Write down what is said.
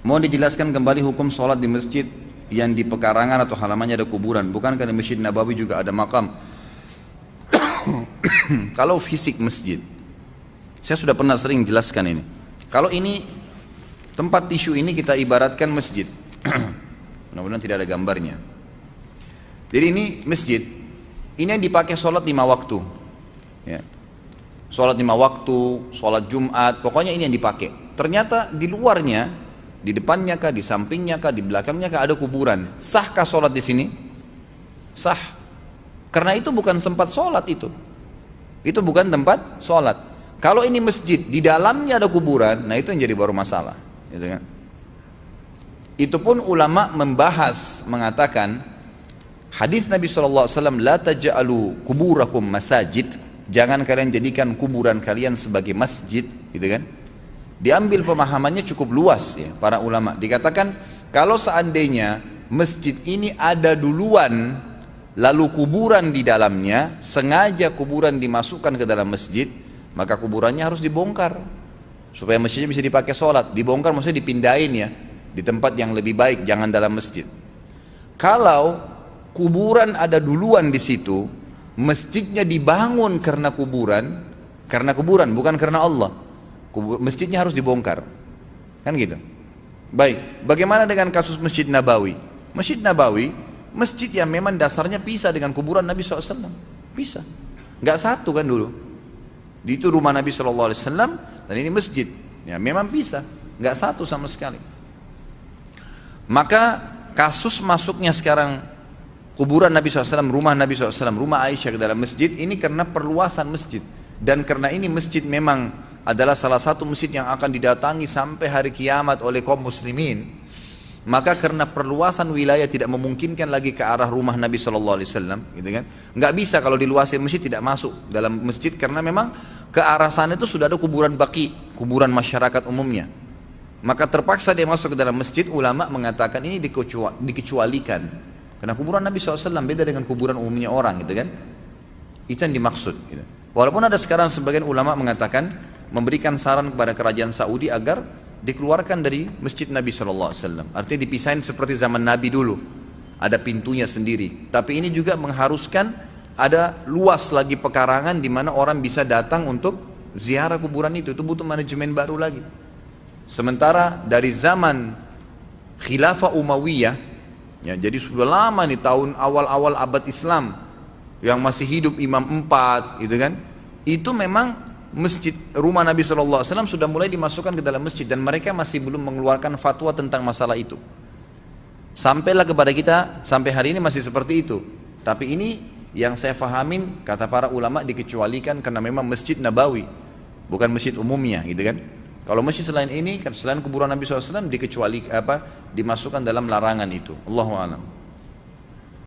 Mohon dijelaskan kembali hukum sholat di masjid yang di pekarangan atau halamannya ada kuburan. Bukankah di Masjid Nabawi juga ada makam? Kalau fisik masjid, saya sudah pernah sering jelaskan ini. Kalau ini tempat tisu ini kita ibaratkan masjid. Mudah-mudahan tidak ada gambarnya. Jadi ini masjid, ini yang dipakai sholat 5 waktu. Ya. Sholat 5 waktu, sholat Jumat, pokoknya ini yang dipakai. Ternyata di luarnya, di depannya kah, di sampingnya kah, di belakangnya kah ada kuburan. Sahkah sholat di sini? Sah. Karena itu bukan tempat sholat itu. Itu bukan tempat sholat. Kalau ini masjid, di dalamnya ada kuburan, nah itu yang jadi baru masalah. Gitu kan? Itu pun ulama membahas, mengatakan hadis Nabi SAW, la taj'alu kuburakum masajid, jangan kalian jadikan kuburan kalian sebagai masjid, gitu kan? Diambil pemahamannya cukup luas ya para ulama. Dikatakan kalau seandainya masjid ini ada duluan, lalu kuburan di dalamnya, sengaja kuburan dimasukkan ke dalam masjid, maka kuburannya harus dibongkar supaya masjidnya bisa dipakai sholat. Dibongkar maksudnya dipindahin ya, di tempat yang lebih baik, jangan dalam masjid. Kalau kuburan ada duluan di situ, masjidnya dibangun karena kuburan bukan karena Allah, masjidnya harus dibongkar, kan gitu. Baik, bagaimana dengan kasus Masjid Nabawi? Masjid Nabawi, masjid yang memang dasarnya pisah dengan kuburan Nabi SAW, pisah, nggak satu kan dulu. Itu rumah Nabi SAW dan ini masjid, ya memang pisah, nggak satu sama sekali. Maka kasus masuknya sekarang kuburan Nabi SAW, rumah Nabi SAW, rumah Aisyah ke dalam masjid ini karena perluasan masjid, dan karena ini masjid memang adalah salah satu masjid yang akan didatangi sampai hari kiamat oleh kaum muslimin. Maka karena perluasan wilayah tidak memungkinkan lagi ke arah rumah Nabi SAW, gitu kan? Nggak bisa kalau diluasin masjid tidak masuk dalam masjid karena memang ke arah sana itu sudah ada kuburan baki, kuburan masyarakat umumnya. Maka terpaksa dia masuk ke dalam masjid. Ulama mengatakan ini dikecualikan karena kuburan Nabi SAW beda dengan kuburan umumnya orang, gitu kan? Itu yang dimaksud. Gitu. Walaupun ada sekarang sebagian ulama mengatakan memberikan saran kepada kerajaan Saudi agar dikeluarkan dari masjid Nabi SAW, artinya dipisahin seperti zaman Nabi dulu, ada pintunya sendiri. Tapi ini juga mengharuskan ada luas lagi pekarangan di mana orang bisa datang untuk ziarah kuburan itu butuh manajemen baru lagi. Sementara dari zaman Khilafah Umayyah, ya, jadi sudah lama nih, tahun awal-awal abad Islam yang masih hidup Imam 4, gitu kan? Itu memang masjid rumah Nabi SAW sudah mulai dimasukkan ke dalam masjid dan mereka masih belum mengeluarkan fatwa tentang masalah itu. Sampailah kepada kita sampai hari ini masih seperti itu. Tapi ini yang saya fahamin kata para ulama dikecualikan karena memang Masjid Nabawi, bukan masjid umumnya, gitu kan? Kalau masjid selain ini, selain kuburan Nabi SAW dikecualikan dimasukkan dalam larangan itu. Allahu a'lam.